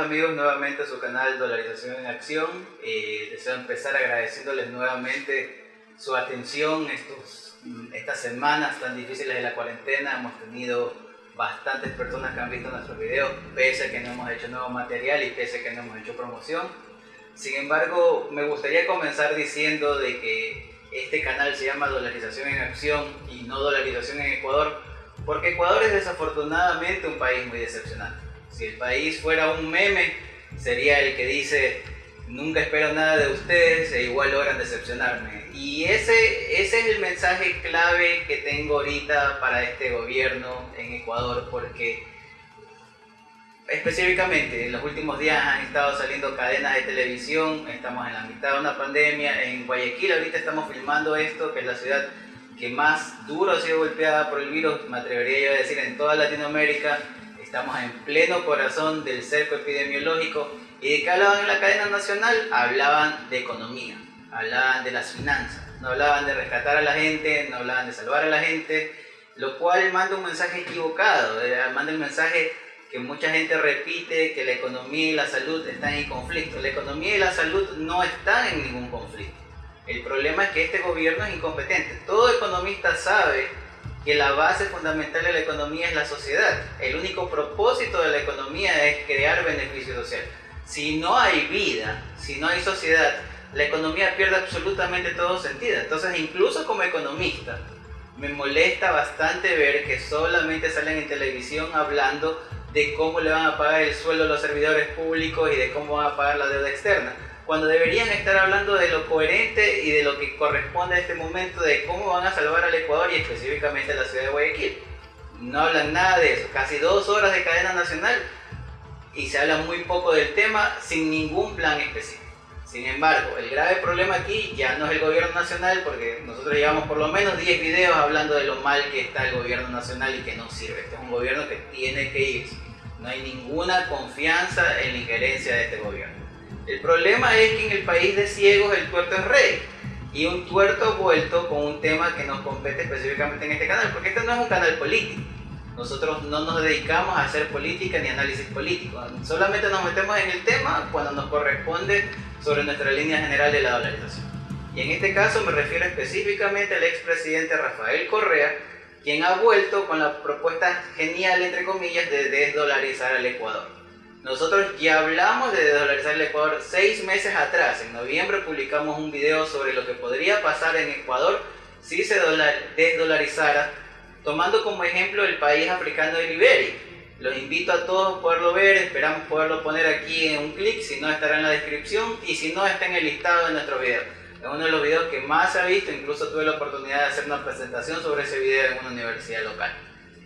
amigos nuevamente a su canal Dolarización en Acción. Deseo empezar agradeciéndoles nuevamente su atención estas semanas tan difíciles de la cuarentena. Hemos tenido bastantes personas que han visto nuestros videos, pese a que no hemos hecho nuevo material y pese a que no hemos hecho promoción. Sin embargo, me gustaría comenzar diciendo de que este canal se llama Dolarización en Acción y no Dolarización en Ecuador, porque Ecuador es desafortunadamente un país muy decepcionante. Si el país fuera un meme, sería el que dice: nunca espero nada de ustedes e igual logran decepcionarme. Y ese es el mensaje clave que tengo ahorita para este gobierno en Ecuador, porque específicamente en los últimos días han estado saliendo cadenas de televisión. Estamos en la mitad de una pandemia. En Guayaquil ahorita estamos filmando esto, que es la ciudad que más duro ha sido golpeada por el virus, me atrevería yo a decir, en toda Latinoamérica. Estamos en pleno corazón del cerco epidemiológico. ¿Y de qué hablaban en la cadena nacional? Hablaban de economía, hablaban de las finanzas, no hablaban de rescatar a la gente, no hablaban de salvar a la gente, lo cual manda un mensaje equivocado, manda el mensaje que mucha gente repite, que la economía y la salud están en conflicto. La economía y la salud no están en ningún conflicto. El problema es que este gobierno es incompetente. Todo economista sabe que la base fundamental de la economía es la sociedad. El único propósito de la economía es crear beneficio social. Si no hay vida, si no hay sociedad, la economía pierde absolutamente todo sentido. Entonces, incluso como economista, me molesta bastante ver que solamente salen en televisión hablando de cómo le van a pagar el sueldo a los servidores públicos y de cómo van a pagar la deuda externa, cuando deberían estar hablando de lo coherente y de lo que corresponde a este momento, de cómo van a salvar al Ecuador y específicamente a la ciudad de Guayaquil. No hablan nada de eso, casi 2 horas de cadena nacional y se habla muy poco del tema sin ningún plan específico. Sin embargo, el grave problema aquí ya no es el gobierno nacional, porque nosotros llevamos por lo menos 10 videos hablando de lo mal que está el gobierno nacional y que no sirve. Este es un gobierno que tiene que irse. No hay ninguna confianza en la injerencia de este gobierno. El problema es que en el país de ciegos el tuerto es rey, y un tuerto vuelto con un tema que nos compete específicamente en este canal, porque este no es un canal político. Nosotros no nos dedicamos a hacer política ni análisis político, solamente nos metemos en el tema cuando nos corresponde sobre nuestra línea general de la dolarización. Y en este caso me refiero específicamente al expresidente Rafael Correa, quien ha vuelto con la propuesta genial, entre comillas, de desdolarizar al Ecuador. Nosotros ya hablamos de desdolarizar el Ecuador 6 meses atrás. En noviembre publicamos un video sobre lo que podría pasar en Ecuador si se desdolarizara, tomando como ejemplo el país africano de Liberia. Los invito a todos a poderlo ver, esperamos poderlo poner aquí en un clic, si no estará en la descripción y si no está en el listado de nuestro video. Es uno de los videos que más se ha visto, incluso tuve la oportunidad de hacer una presentación sobre ese video en una universidad local.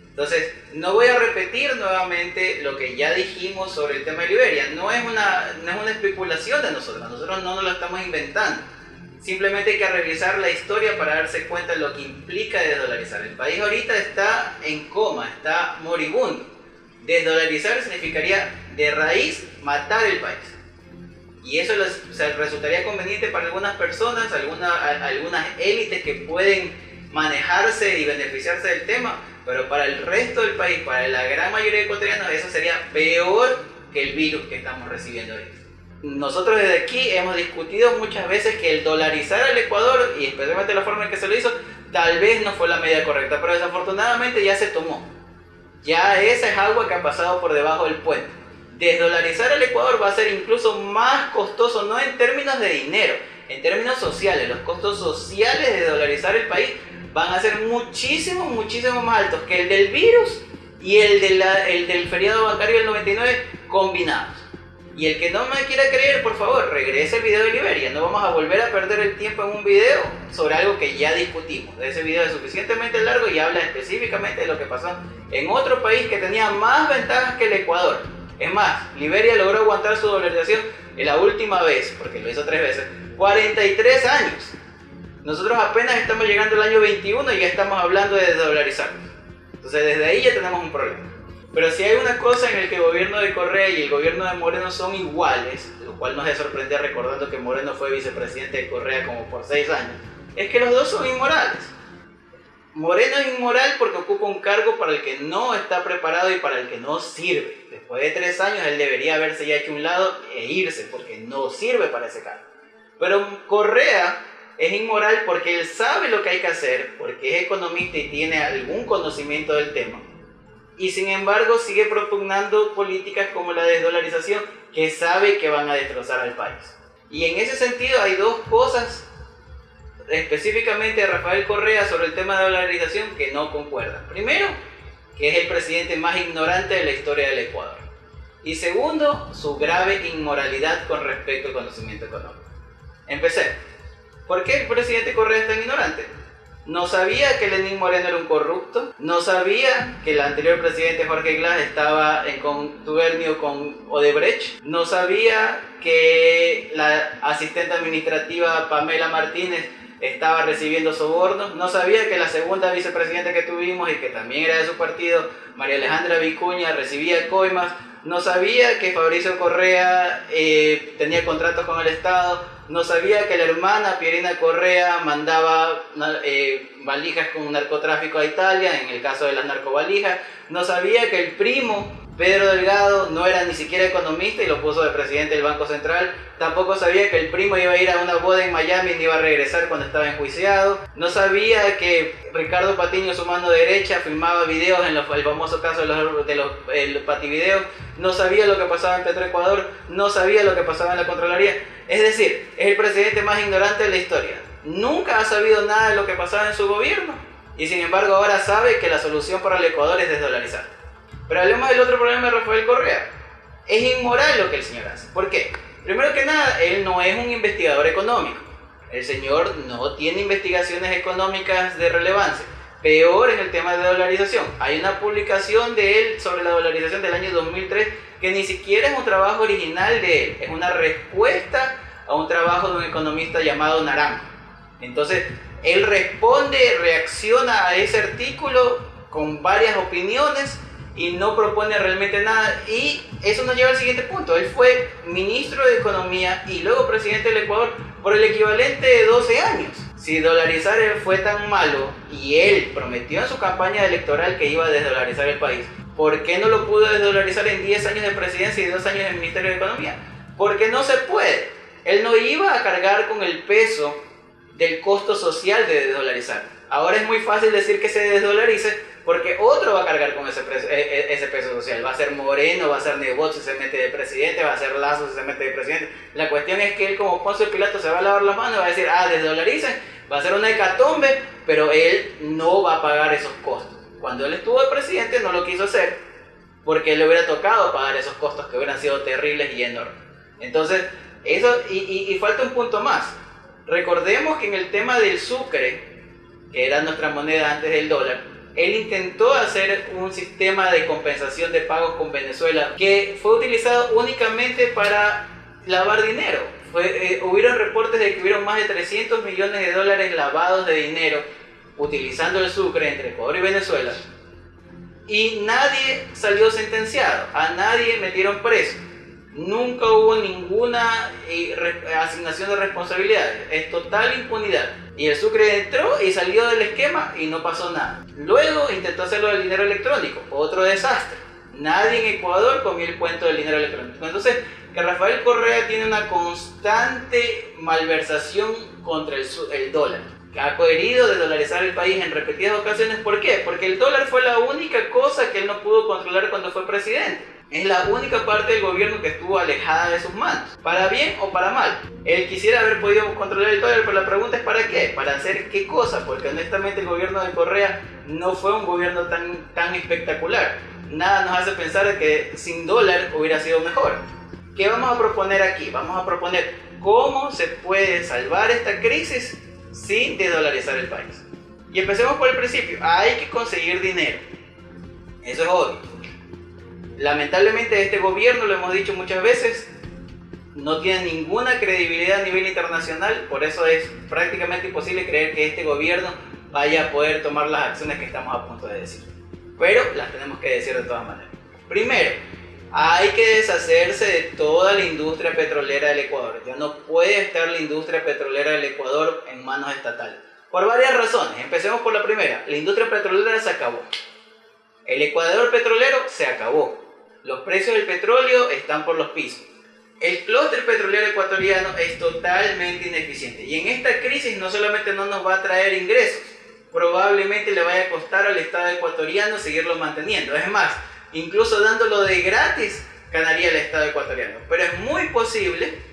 Entonces, no voy a repetir nuevamente lo que ya dijimos sobre el tema de Liberia. No es una especulación de nosotros no nos lo estamos inventando. Simplemente hay que revisar la historia para darse cuenta de lo que implica desdolarizar. El país ahorita está en coma, está moribundo. Desdolarizar significaría de raíz matar el país. Y eso resultaría conveniente para algunas personas, algunas élites que pueden manejarse y beneficiarse del tema, pero para el resto del país, para la gran mayoría de ecuatorianos, eso sería peor que el virus que estamos recibiendo ahorita. Nosotros desde aquí hemos discutido muchas veces que el dolarizar al Ecuador, y especialmente la forma en que se lo hizo, tal vez no fue la medida correcta, pero desafortunadamente ya se tomó. Ya esa es agua que ha pasado por debajo del puente. Desdolarizar al Ecuador va a ser incluso más costoso, no en términos de dinero, en términos sociales. Los costos sociales de dolarizar el país van a ser muchísimo más altos que el del virus y el del feriado bancario del 99 combinados. Y el que no me quiera creer, por favor, regrese el video de Liberia. No vamos a volver a perder el tiempo en un video sobre algo que ya discutimos. Ese video es suficientemente largo y habla específicamente de lo que pasó en otro país que tenía más ventajas que el Ecuador. Es más, Liberia logró aguantar su dolarización en la última vez, porque lo hizo 3 veces, 43 años. Nosotros apenas estamos llegando al año 21 y ya estamos hablando de desdolarizar. Entonces desde ahí ya tenemos un problema. Pero si hay una cosa en la que el gobierno de Correa y el gobierno de Moreno son iguales, lo cual no se sorprende recordando que Moreno fue vicepresidente de Correa como por 6 años, es que los dos son inmorales. Moreno es inmoral porque ocupa un cargo para el que no está preparado y para el que no sirve. Después de 3 años él debería haberse ya hecho a un lado e irse porque no sirve para ese cargo. Pero Correa es inmoral porque él sabe lo que hay que hacer, porque es economista y tiene algún conocimiento del tema. Y sin embargo sigue propugnando políticas como la desdolarización que sabe que van a destrozar al país. Y en ese sentido hay dos cosas específicamente de Rafael Correa sobre el tema de dolarización que no concuerdan. Primero, que es el presidente más ignorante de la historia del Ecuador. Y segundo, su grave inmoralidad con respecto al conocimiento económico. Empecé. ¿Por qué el presidente Correa es tan ignorante? No sabía que Lenín Moreno era un corrupto, no sabía que el anterior presidente Jorge Glass estaba en contubernio con Odebrecht, no sabía que la asistente administrativa Pamela Martínez estaba recibiendo sobornos, no sabía que la segunda vicepresidenta que tuvimos y que también era de su partido, María Alejandra Vicuña, recibía coimas, no sabía que Fabricio Correa tenía contratos con el Estado, no sabía que la hermana Pierina Correa mandaba valijas con narcotráfico a Italia, en el caso de las narcovalijas, no sabía que el primo Pedro Delgado no era ni siquiera economista y lo puso de presidente del Banco Central. Tampoco sabía que el primo iba a ir a una boda en Miami y no iba a regresar cuando estaba enjuiciado. No sabía que Ricardo Patiño, su mano derecha, filmaba videos en el famoso caso de los pativideos. No sabía lo que pasaba en Petroecuador. No sabía lo que pasaba en la Contraloría. Es decir, es el presidente más ignorante de la historia. Nunca ha sabido nada de lo que pasaba en su gobierno. Y sin embargo ahora sabe que la solución para el Ecuador es desdolarizar. Pero hablemos del otro problema de Rafael Correa. Es inmoral lo que el señor hace. ¿Por qué? Primero que nada, él no es un investigador económico. El señor no tiene investigaciones económicas de relevancia. Peor en el tema de dolarización. Hay una publicación de él sobre la dolarización del año 2003 que ni siquiera es un trabajo original de él. Es una respuesta a un trabajo de un economista llamado Naranjo. Entonces, él reacciona a ese artículo con varias opiniones y no propone realmente nada, y eso nos lleva al siguiente punto. Él fue ministro de Economía y luego presidente del Ecuador por el equivalente de 12 años. Si dolarizar fue tan malo y él prometió en su campaña electoral que iba a desdolarizar el país, ¿por qué no lo pudo desdolarizar en 10 años de presidencia y 2 años en el Ministerio de Economía? Porque no se puede. Él no iba a cargar con el peso del costo social de desdolarizar. Ahora es muy fácil decir que se desdolarice porque otro va a cargar con ese peso social. Va a ser Moreno, va a ser Nebot si se mete de presidente, va a ser Lazo si se mete de presidente. La cuestión es que él, como Poncio Pilato, se va a lavar las manos y va a decir, desdolaricen, va a ser una hecatombe, pero él no va a pagar esos costos. Cuando él estuvo de presidente no lo quiso hacer porque le hubiera tocado pagar esos costos que hubieran sido terribles y enormes. Entonces, eso, y falta un punto más. Recordemos que en el tema del sucre, que era nuestra moneda antes del dólar, él intentó hacer un sistema de compensación de pagos con Venezuela que fue utilizado únicamente para lavar dinero. Hubieron reportes de que hubieron más de 300 millones de dólares lavados de dinero utilizando el sucre entre Ecuador y Venezuela, y nadie salió sentenciado, a nadie metieron preso. Nunca hubo ninguna asignación de responsabilidades, es total impunidad. Y el sucre entró y salió del esquema y no pasó nada. Luego intentó hacerlo del dinero electrónico, otro desastre. Nadie en Ecuador comió el cuento del dinero electrónico. Entonces, que Rafael Correa tiene una constante malversación contra el dólar. Ha querido desdolarizar el país en repetidas ocasiones. ¿Por qué? Porque el dólar fue la única cosa que él no pudo controlar cuando fue presidente. Es la única parte del gobierno que estuvo alejada de sus manos, para bien o para mal. Él quisiera haber podido controlar el dólar, pero la pregunta es ¿para qué? ¿Para hacer qué cosa? Porque honestamente el gobierno de Correa no fue un gobierno tan espectacular. Nada nos hace pensar que sin dólar hubiera sido mejor. ¿Qué vamos a proponer aquí? Vamos a proponer cómo se puede salvar esta crisis sin desdolarizar el país. Y empecemos por el principio. Hay que conseguir dinero. Eso es obvio. Lamentablemente este gobierno, lo hemos dicho muchas veces, no tiene ninguna credibilidad a nivel internacional. Por eso es prácticamente imposible creer que este gobierno vaya a poder tomar las acciones que estamos a punto de decir. Pero las tenemos que decir de todas maneras. Primero, hay que deshacerse de toda la industria petrolera del Ecuador. Ya no puede estar la industria petrolera del Ecuador en manos estatales. Por varias razones. Empecemos por la primera. La industria petrolera se acabó. El Ecuador petrolero se acabó. Los precios del petróleo están por los pisos. El clúster petrolero ecuatoriano es totalmente ineficiente. Y en esta crisis no solamente no nos va a traer ingresos, probablemente le vaya a costar al Estado ecuatoriano seguirlo manteniendo. Es más, incluso dándolo de gratis, ganaría el Estado ecuatoriano. Pero es muy posible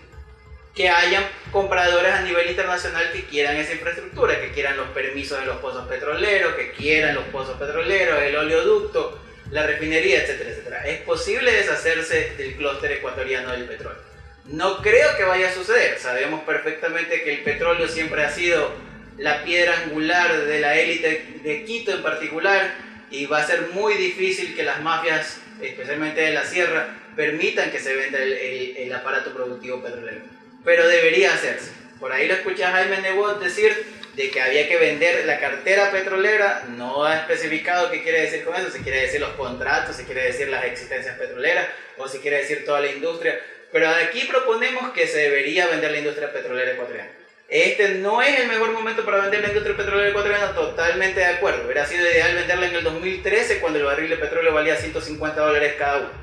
que hayan compradores a nivel internacional que quieran esa infraestructura, que quieran los permisos de los pozos petroleros, que quieran los pozos petroleros, el oleoducto, la refinería, etcétera, etcétera. Es posible deshacerse del clúster ecuatoriano del petróleo. No creo que vaya a suceder. Sabemos perfectamente que el petróleo siempre ha sido la piedra angular de la élite de Quito en particular, y va a ser muy difícil que las mafias, especialmente de la sierra, permitan que se venda el aparato productivo petrolero. Pero debería hacerse. Por ahí lo escuché a Jaime Nebot decir de que había que vender la cartera petrolera. No ha especificado qué quiere decir con eso, si quiere decir los contratos, si quiere decir las existencias petroleras o si quiere decir toda la industria. Pero aquí proponemos que se debería vender la industria petrolera ecuatoriana. Este no es el mejor momento para vender la industria petrolera ecuatoriana, totalmente de acuerdo. Hubiera sido ideal venderla en el 2013 cuando el barril de petróleo valía $150 cada uno.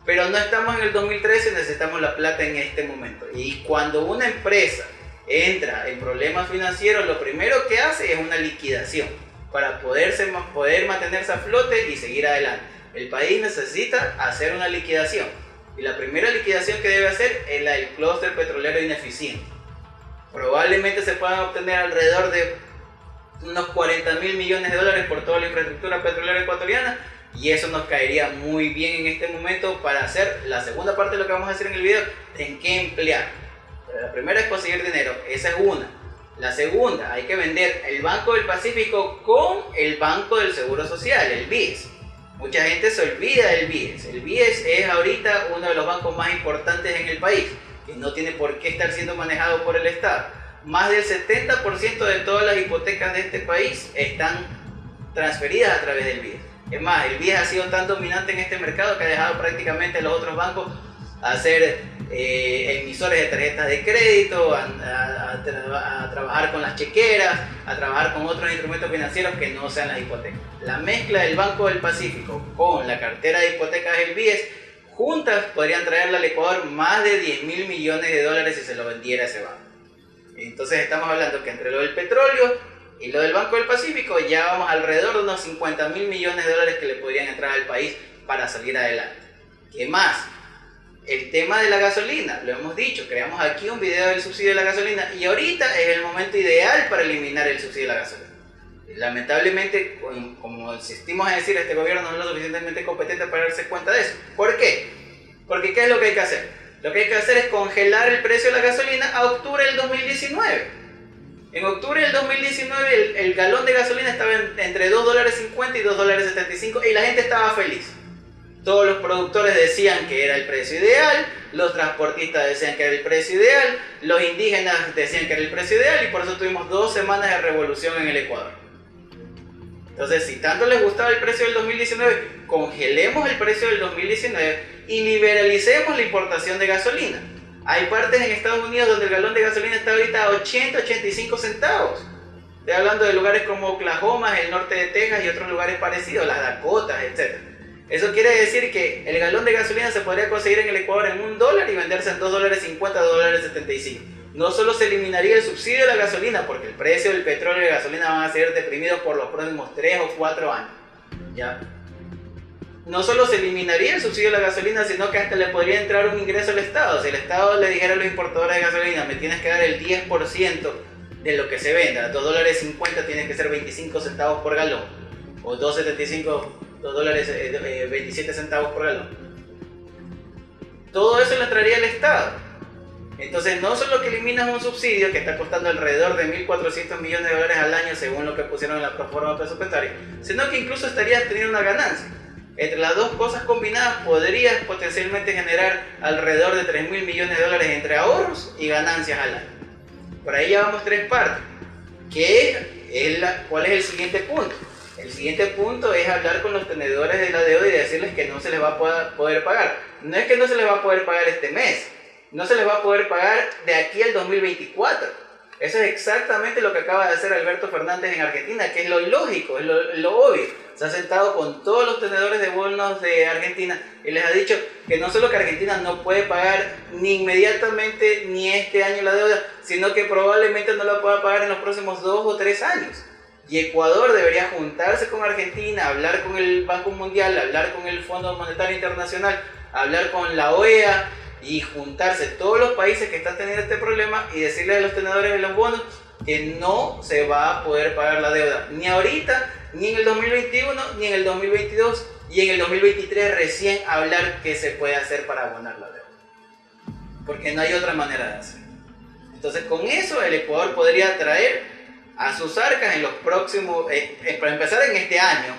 Pero no estamos en el 2013, necesitamos la plata en este momento. Y cuando una empresa entra en problemas financieros, lo primero que hace es una liquidación para poder mantenerse a flote y seguir adelante. El país necesita hacer una liquidación. Y la primera liquidación que debe hacer es la del clúster petrolero ineficiente. Probablemente se puedan obtener alrededor de unos $40.000 millones por toda la infraestructura petrolera ecuatoriana, y eso nos caería muy bien en este momento para hacer la segunda parte de lo que vamos a hacer en el video, en qué emplear. Pero la primera es conseguir dinero, esa es una. La segunda, hay que vender el Banco del Pacífico con el Banco del Seguro Social, el BIES. Mucha gente se olvida del BIES. El BIES es ahorita uno de los bancos más importantes en el país, que no tiene por qué estar siendo manejado por el Estado. Más del 70% de todas las hipotecas de este país están transferidas a través del BIES. Es más, el BIES ha sido tan dominante en este mercado que ha dejado prácticamente a los otros bancos a ser emisores de tarjetas de crédito, a trabajar con las chequeras, a trabajar con otros instrumentos financieros que no sean las hipotecas. La mezcla del Banco del Pacífico con la cartera de hipotecas del BIES, juntas podrían traerle al Ecuador más de $10.000 millones si se lo vendiera ese banco. Entonces estamos hablando que entre lo del petróleo y lo del Banco del Pacífico ya vamos alrededor de unos $50.000 millones que le podrían entrar al país para salir adelante. ¿Qué más? El tema de la gasolina, lo hemos dicho, creamos aquí un video del subsidio de la gasolina y ahorita es el momento ideal para eliminar el subsidio de la gasolina. Lamentablemente, como insistimos en decir, este gobierno no es lo suficientemente competente para darse cuenta de eso. ¿Por qué? Porque ¿qué es lo que hay que hacer? Lo que hay que hacer es congelar el precio de la gasolina a octubre del 2019. En octubre del 2019 el galón de gasolina estaba entre $2.50 y $2.75 y la gente estaba feliz. Todos los productores decían que era el precio ideal, los transportistas decían que era el precio ideal, los indígenas decían que era el precio ideal, y por eso tuvimos 2 semanas de revolución en el Ecuador. Entonces, si tanto les gustaba el precio del 2019, congelemos el precio del 2019 y liberalicemos la importación de gasolina. Hay partes en Estados Unidos donde el galón de gasolina está ahorita a 80-85 centavos. Estoy hablando de lugares como Oklahoma, el norte de Texas y otros lugares parecidos, las Dakotas, etc. Eso quiere decir que el galón de gasolina se podría conseguir en el Ecuador en $1 y venderse en $2.50, $2.75. No solo se eliminaría el subsidio de la gasolina, porque el precio del petróleo y la gasolina van a ser deprimidos por los próximos 3 o 4 años. ¿Ya? No solo se eliminaría el subsidio de la gasolina, sino que hasta le podría entrar un ingreso al Estado. Si el Estado le dijera a los importadores de gasolina, me tienes que dar el 10% de lo que se venda, $2.50 tienes que ser 25 centavos por galón, o $2.27 centavos por galón. Todo eso le entraría al Estado. Entonces, no solo que eliminas un subsidio que está costando alrededor de $1.400 millones al año según lo que pusieron en la proforma presupuestaria, sino que incluso estarías teniendo una ganancia. Entre las dos cosas combinadas podrías potencialmente generar alrededor de $3.000 millones entre ahorros y ganancias al año. Por ahí ya vamos 3 partes. ¿Cuál es el siguiente punto? El siguiente punto es hablar con los tenedores de la deuda y decirles que no se les va a poder pagar. No es que no se les va a poder pagar este mes, no se les va a poder pagar de aquí al 2024. Eso es exactamente lo que acaba de hacer Alberto Fernández en Argentina, que es lo lógico, es lo obvio. Se ha sentado con todos los tenedores de bonos de Argentina y les ha dicho que no solo que Argentina no puede pagar ni inmediatamente ni este año la deuda, sino que probablemente no la pueda pagar en los próximos 2 o 3 años. Y Ecuador debería juntarse con Argentina, hablar con el Banco Mundial, hablar con el Fondo Monetario Internacional, hablar con la OEA y juntarse todos los países que están teniendo este problema y decirle a los tenedores de los bonos que no se va a poder pagar la deuda, ni ahorita, ni en el 2021, ni en el 2022, y en el 2023 recién hablar qué se puede hacer para abonar la deuda. Porque no hay otra manera de hacerlo. Entonces con eso el Ecuador podría traer a sus arcas en los próximos, para empezar en este año,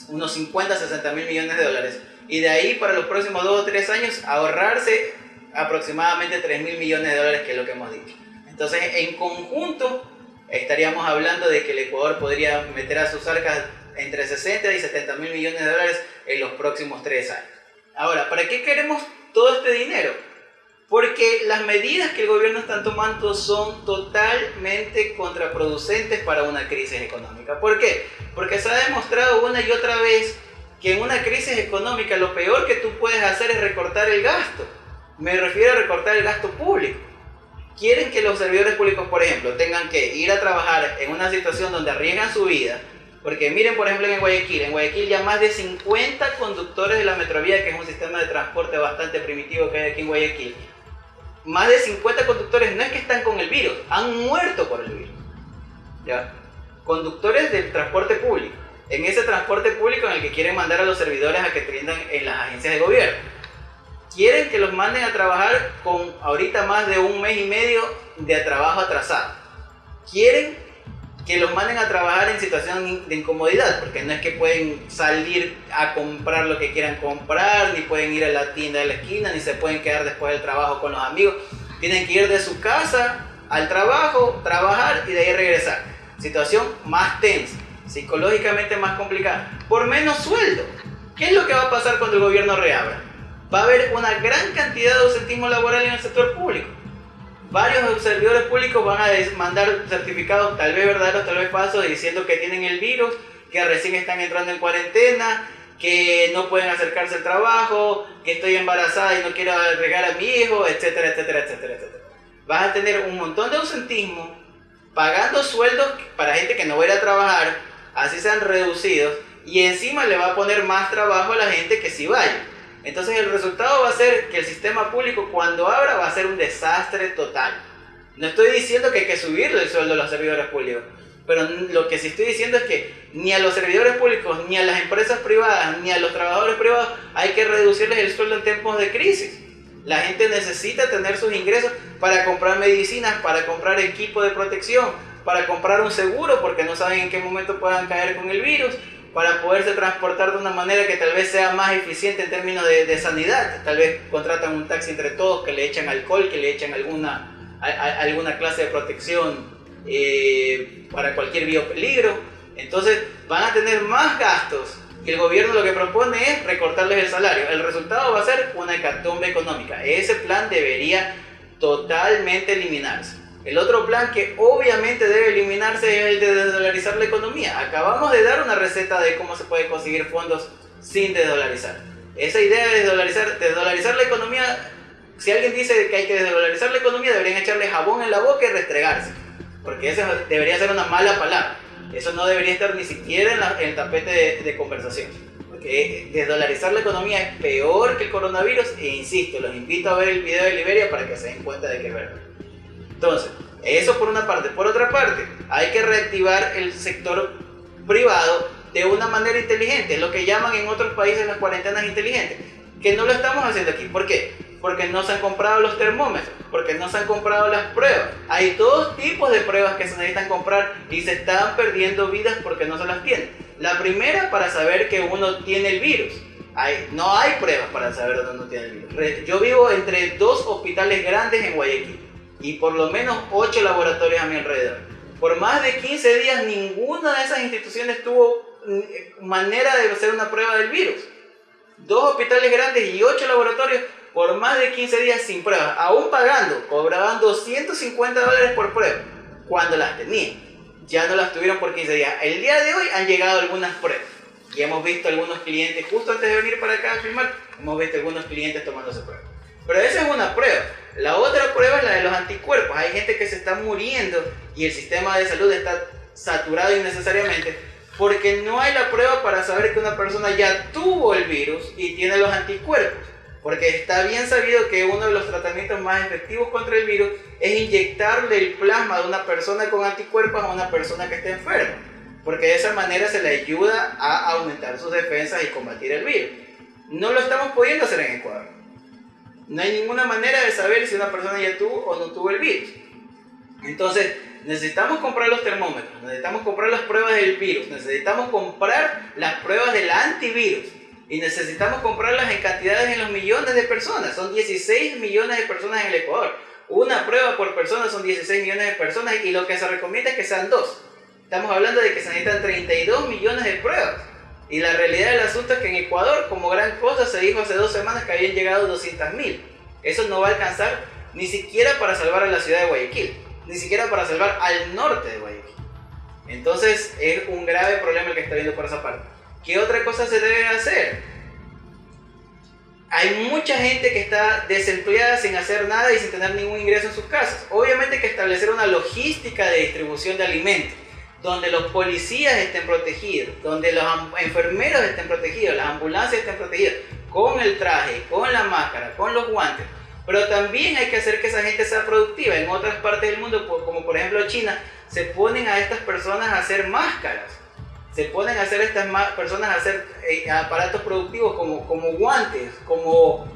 unos 50-60 mil millones de dólares, y de ahí para los próximos 2 o 3 años ahorrarse aproximadamente 3 mil millones de dólares, que es lo que hemos dicho. Entonces en conjunto estaríamos hablando de que el Ecuador podría meter a sus arcas entre 60 y 70 mil millones de dólares en los próximos 3 años. Ahora, ¿para qué queremos todo este dinero? Porque las medidas que el gobierno está tomando son totalmente contraproducentes para una crisis económica. ¿Por qué? Porque se ha demostrado una y otra vez que en una crisis económica lo peor que tú puedes hacer es recortar el gasto. Me refiero a recortar el gasto público. Quieren que los servidores públicos, por ejemplo, tengan que ir a trabajar en una situación donde arriesgan su vida. Porque miren, por ejemplo, en Guayaquil ya más de 50 conductores de la Metrovía, que es un sistema de transporte bastante primitivo que hay aquí en Guayaquil, más de 50 conductores no es que están con el virus, han muerto por el virus. ¿Ya? Conductores del transporte público, en ese transporte público en el que quieren mandar a los servidores a que atiendan en las agencias de gobierno. Quieren que los manden a trabajar con ahorita más de 1 mes y medio de trabajo atrasado. Quieren que los manden a trabajar en situación de incomodidad, porque no es que pueden salir a comprar lo que quieran comprar, ni pueden ir a la tienda de la esquina, ni se pueden quedar después del trabajo con los amigos. Tienen que ir de su casa al trabajo, trabajar y de ahí regresar. Situación más tensa, psicológicamente más complicada, por menos sueldo. ¿Qué es lo que va a pasar cuando el gobierno reabra? Va a haber una gran cantidad de ausentismo laboral en el sector público. Varios servidores públicos van a mandar certificados, tal vez verdaderos, tal vez falsos, diciendo que tienen el virus, que recién están entrando en cuarentena, que no pueden acercarse al trabajo, que estoy embarazada y no quiero regar a mi hijo, etcétera, etcétera, etcétera, etcétera. Vas a tener un montón de ausentismo, pagando sueldos para gente que no va a ir a trabajar, así sean reducidos, y encima le va a poner más trabajo a la gente que sí vaya. Entonces el resultado va a ser que el sistema público cuando abra va a ser un desastre total. No estoy diciendo que hay que subirle el sueldo a los servidores públicos, pero lo que sí estoy diciendo es que ni a los servidores públicos, ni a las empresas privadas, ni a los trabajadores privados hay que reducirles el sueldo en tiempos de crisis. La gente necesita tener sus ingresos para comprar medicinas, para comprar equipo de protección, para comprar un seguro porque no saben en qué momento puedan caer con el virus, para poderse transportar de una manera que tal vez sea más eficiente en términos de sanidad. Tal vez contratan un taxi entre todos, que le echan alcohol, que le echan alguna clase de protección para cualquier biopeligro. Entonces van a tener más gastos y el gobierno lo que propone es recortarles el salario. El resultado va a ser una hecatombe económica. Ese plan debería totalmente eliminarse. El otro plan que obviamente debe eliminarse es el de desdolarizar la economía. Acabamos de dar una receta de cómo se puede conseguir fondos sin desdolarizar. Esa idea de desdolarizar la economía, si alguien dice que hay que desdolarizar la economía, deberían echarle jabón en la boca y restregarse. Porque esa debería ser una mala palabra. Eso no debería estar ni siquiera en el tapete de conversación. Porque desdolarizar la economía es peor que el coronavirus e insisto, los invito a ver el video de Liberia para que se den cuenta de que es verdad. Entonces, eso por una parte. Por otra parte, hay que reactivar el sector privado de una manera inteligente, lo que llaman en otros países las cuarentenas inteligentes, que no lo estamos haciendo aquí. ¿Por qué? Porque no se han comprado los termómetros, porque no se han comprado las pruebas. Hay 2 tipos de pruebas que se necesitan comprar y se están perdiendo vidas porque no se las tienen. La primera, para saber que uno tiene el virus. No hay pruebas para saber dónde uno tiene el virus. Yo vivo entre 2 hospitales grandes en Guayaquil y por lo menos 8 laboratorios a mi alrededor. Por más de 15 días ninguna de esas instituciones tuvo manera de hacer una prueba del virus. 2 hospitales grandes y 8 laboratorios por más de 15 días sin pruebas, aún pagando, cobraban $250 por prueba. cuando las tenían. Ya no las tuvieron por 15 días. El día de hoy han llegado algunas pruebas. Y hemos visto algunos clientes, justo antes de venir para acá a filmar, hemos visto algunos clientes tomándose pruebas. Pero esa es una prueba. La otra prueba es la de los anticuerpos. Hay gente que se está muriendo y el sistema de salud está saturado innecesariamente porque no hay la prueba para saber que una persona ya tuvo el virus y tiene los anticuerpos. Porque está bien sabido que uno de los tratamientos más efectivos contra el virus es inyectarle el plasma de una persona con anticuerpos a una persona que esté enferma. Porque de esa manera se le ayuda a aumentar sus defensas y combatir el virus. No lo estamos pudiendo hacer en Ecuador. No hay ninguna manera de saber si una persona ya tuvo o no tuvo el virus. Entonces, necesitamos comprar los termómetros, necesitamos comprar las pruebas del virus, necesitamos comprar las pruebas del antivirus y necesitamos comprarlas en cantidades en los millones de personas. Son 16 millones de personas en el Ecuador. Una prueba por persona son 16 millones de personas y lo que se recomienda es que sean 2. Estamos hablando de que se necesitan 32 millones de pruebas. Y la realidad del asunto es que en Ecuador, como gran cosa, se dijo hace 2 semanas que habían llegado 200.000. Eso no va a alcanzar ni siquiera para salvar a la ciudad de Guayaquil, ni siquiera para salvar al norte de Guayaquil. Entonces es un grave problema el que está viendo por esa parte. ¿Qué otra cosa se debe hacer? Hay mucha gente que está desempleada sin hacer nada y sin tener ningún ingreso en sus casas. Obviamente hay que establecer una logística de distribución de alimentos, donde los policías estén protegidos, donde los enfermeros estén protegidos, las ambulancias estén protegidas, con el traje, con la máscara, con los guantes. Pero también hay que hacer que esa gente sea productiva. En otras partes del mundo, como por ejemplo China, se ponen a estas personas a hacer máscaras. Se ponen a hacer estas personas a hacer aparatos productivos como guantes, como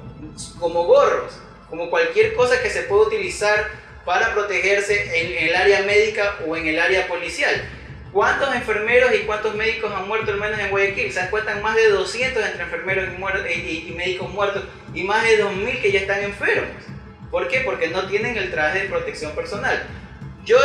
gorros, como cualquier cosa que se pueda utilizar para protegerse en el área médica o en el área policial. ¿Cuántos enfermeros y cuántos médicos han muerto al menos en Guayaquil? Se cuentan más de 200 entre enfermeros y médicos muertos y más de 2.000 que ya están enfermos. ¿Por qué? Porque no tienen el traje de protección personal. Yo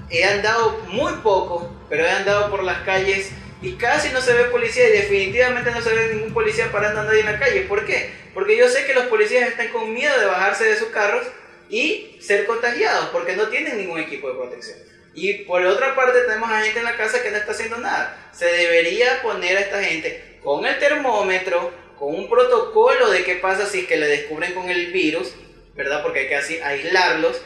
he andado muy poco, pero he andado por las calles y casi no se ve policía y definitivamente no se ve ningún policía parando a nadie en la calle. ¿Por qué? Porque yo sé que los policías están con miedo de bajarse de sus carros y ser contagiados porque no tienen ningún equipo de protección. Y por otra parte tenemos a gente en la casa que no está haciendo nada. Se debería poner a esta gente con el termómetro, con un protocolo de qué pasa si es que le descubren con el virus, ¿verdad? Porque hay que así aislarlos.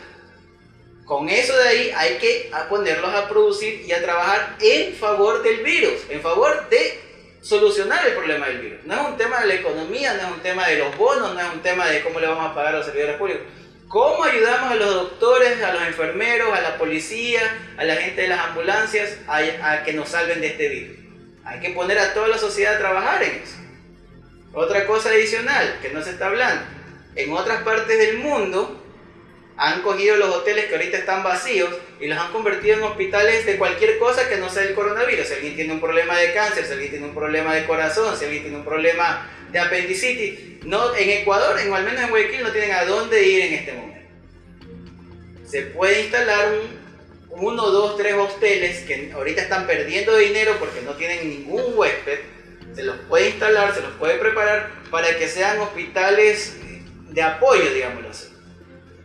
Con eso de ahí hay que ponerlos a producir y a trabajar en favor del virus, en favor de solucionar el problema del virus. No es un tema de la economía, no es un tema de los bonos, no es un tema de cómo le vamos a pagar a los servidores públicos. ¿Cómo ayudamos a los doctores, a los enfermeros, a la policía, a la gente de las ambulancias a que nos salven de este virus? Hay que poner a toda la sociedad a trabajar en eso. Otra cosa adicional que no se está hablando. En otras partes del mundo han cogido los hoteles que ahorita están vacíos y los han convertido en hospitales de cualquier cosa que no sea el coronavirus. Si alguien tiene un problema de cáncer, si alguien tiene un problema de corazón, si alguien tiene un problema de apendicitis, no, en Ecuador, o al menos en Guayaquil, no tienen a dónde ir en este momento. Se puede instalar 1, 2, 3 hoteles que ahorita están perdiendo dinero porque no tienen ningún huésped. Se los puede instalar, se los puede preparar para que sean hospitales de apoyo, digámoslo así.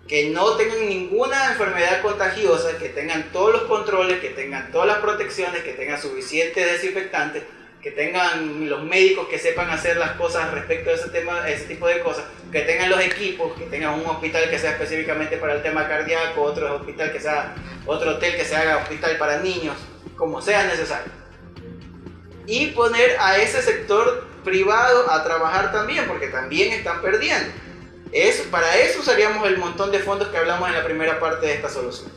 Que no tengan ninguna enfermedad contagiosa, que tengan todos los controles, que tengan todas las protecciones, que tengan suficientes desinfectantes, que tengan los médicos que sepan hacer las cosas respecto a ese tema, ese tipo de cosas, que tengan los equipos, que tengan un hospital que sea específicamente para el tema cardíaco, otro hospital que sea, otro hotel que se haga hospital para niños, como sea necesario. Y poner a ese sector privado a trabajar también, porque también están perdiendo. Para eso usaríamos el montón de fondos que hablamos en la primera parte de esta solución.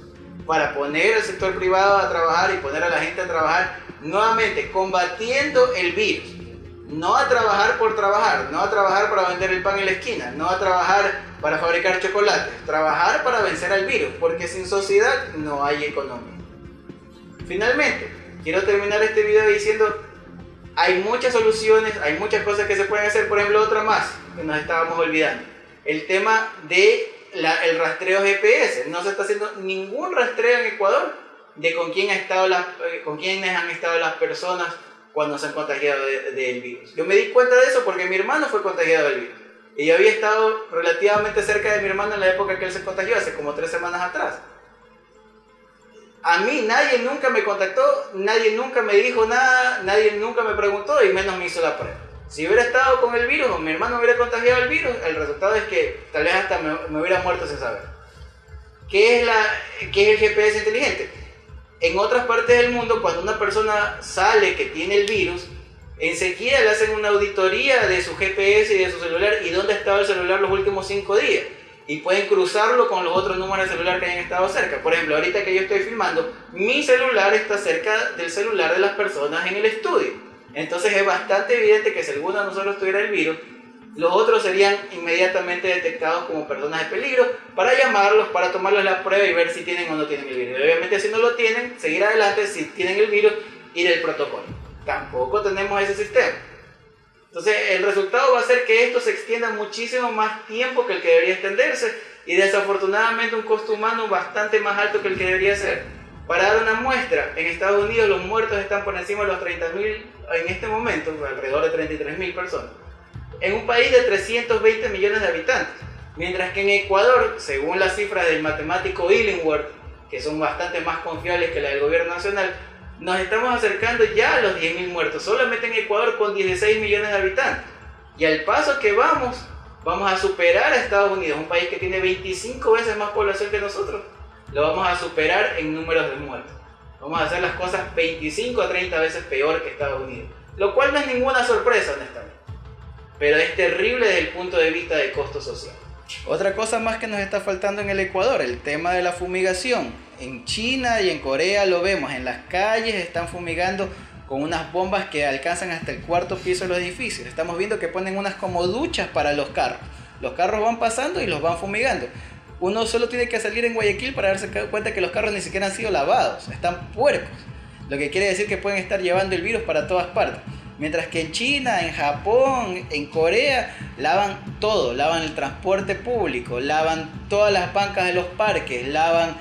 Para poner al sector privado a trabajar y poner a la gente a trabajar nuevamente combatiendo el virus. No a trabajar por trabajar, no a trabajar para vender el pan en la esquina, no a trabajar para fabricar chocolates, trabajar para vencer al virus, porque sin sociedad no hay economía. Finalmente, quiero terminar este video diciendo, hay muchas soluciones, hay muchas cosas que se pueden hacer, por ejemplo otra más que nos estábamos olvidando. El tema de el rastreo GPS. No se está haciendo ningún rastreo en Ecuador de con quiénes han estado las personas cuando se han contagiado del virus. Yo me di cuenta de eso porque mi hermano fue contagiado del virus. Y yo había estado relativamente cerca de mi hermano en la época que él se contagió, hace como 3 semanas atrás. A mí nadie nunca me contactó, nadie nunca me dijo nada, nadie nunca me preguntó y menos me hizo la prueba. Si hubiera estado con el virus o mi hermano hubiera contagiado el virus, el resultado es que tal vez hasta me hubiera muerto sin saber. ¿Qué es el GPS inteligente? En otras partes del mundo, cuando una persona sale que tiene el virus, enseguida le hacen una auditoría de su GPS y de su celular y dónde estaba el celular los últimos 5 días. Y pueden cruzarlo con los otros números de celular que hayan estado cerca. Por ejemplo, ahorita que yo estoy filmando, mi celular está cerca del celular de las personas en el estudio. Entonces es bastante evidente que si alguno de nosotros tuviera el virus, los otros serían inmediatamente detectados como personas de peligro para llamarlos, para tomarles la prueba y ver si tienen o no tienen el virus. Y obviamente si no lo tienen, seguir adelante, si tienen el virus, ir el protocolo. Tampoco tenemos ese sistema. Entonces el resultado va a ser que esto se extienda muchísimo más tiempo que el que debería extenderse y desafortunadamente un costo humano bastante más alto que el que debería ser. Para dar una muestra, en Estados Unidos los muertos están por encima de los 30.000 en este momento, alrededor de 33.000 personas, en un país de 320 millones de habitantes, mientras que en Ecuador, según las cifras del matemático Illingworth, que son bastante más confiables que la del gobierno nacional, nos estamos acercando ya a los 10.000 muertos, solamente en Ecuador con 16 millones de habitantes. Y al paso que vamos a superar a Estados Unidos, un país que tiene 25 veces más población que nosotros. Lo vamos a superar en números de muertos. Vamos a hacer las cosas 25 a 30 veces peor que Estados Unidos. Lo cual no es ninguna sorpresa, honestamente. Pero es terrible desde el punto de vista del costo social. Otra cosa más que nos está faltando en el Ecuador, el tema de la fumigación. En China y en Corea lo vemos, en las calles están fumigando con unas bombas que alcanzan hasta el 4º piso de los edificios. Estamos viendo que ponen unas como duchas para los carros. Los carros van pasando y los van fumigando. Uno solo tiene que salir en Guayaquil para darse cuenta que los carros ni siquiera han sido lavados, están puercos. Lo que quiere decir que pueden estar llevando el virus para todas partes. Mientras que en China, en Japón, en Corea, lavan todo, lavan el transporte público, lavan todas las bancas de los parques, lavan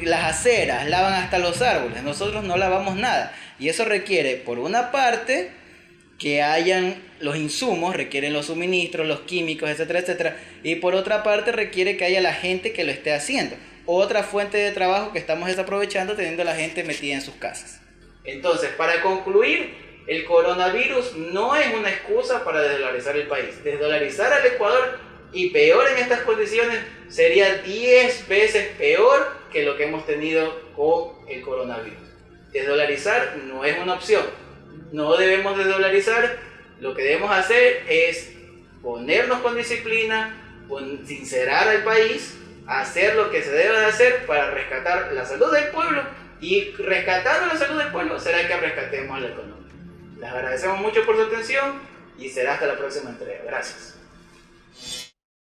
las aceras, lavan hasta los árboles. Nosotros no lavamos nada. Y eso requiere, por una parte, que hayan los insumos, requieren los suministros, los químicos, etcétera, etcétera. Y por otra parte, requiere que haya la gente que lo esté haciendo. Otra fuente de trabajo que estamos desaprovechando teniendo a la gente metida en sus casas. Entonces, para concluir, el coronavirus no es una excusa para desdolarizar el país. Desdolarizar al Ecuador, y peor en estas condiciones, sería 10 veces peor que lo que hemos tenido con el coronavirus. Desdolarizar no es una opción. No debemos desdolarizar. Lo que debemos hacer es ponernos con disciplina, sincerar al país, hacer lo que se debe de hacer para rescatar la salud del pueblo, y rescatando la salud del pueblo será que rescatemos la economía. Les agradecemos mucho por su atención y será hasta la próxima entrega. Gracias.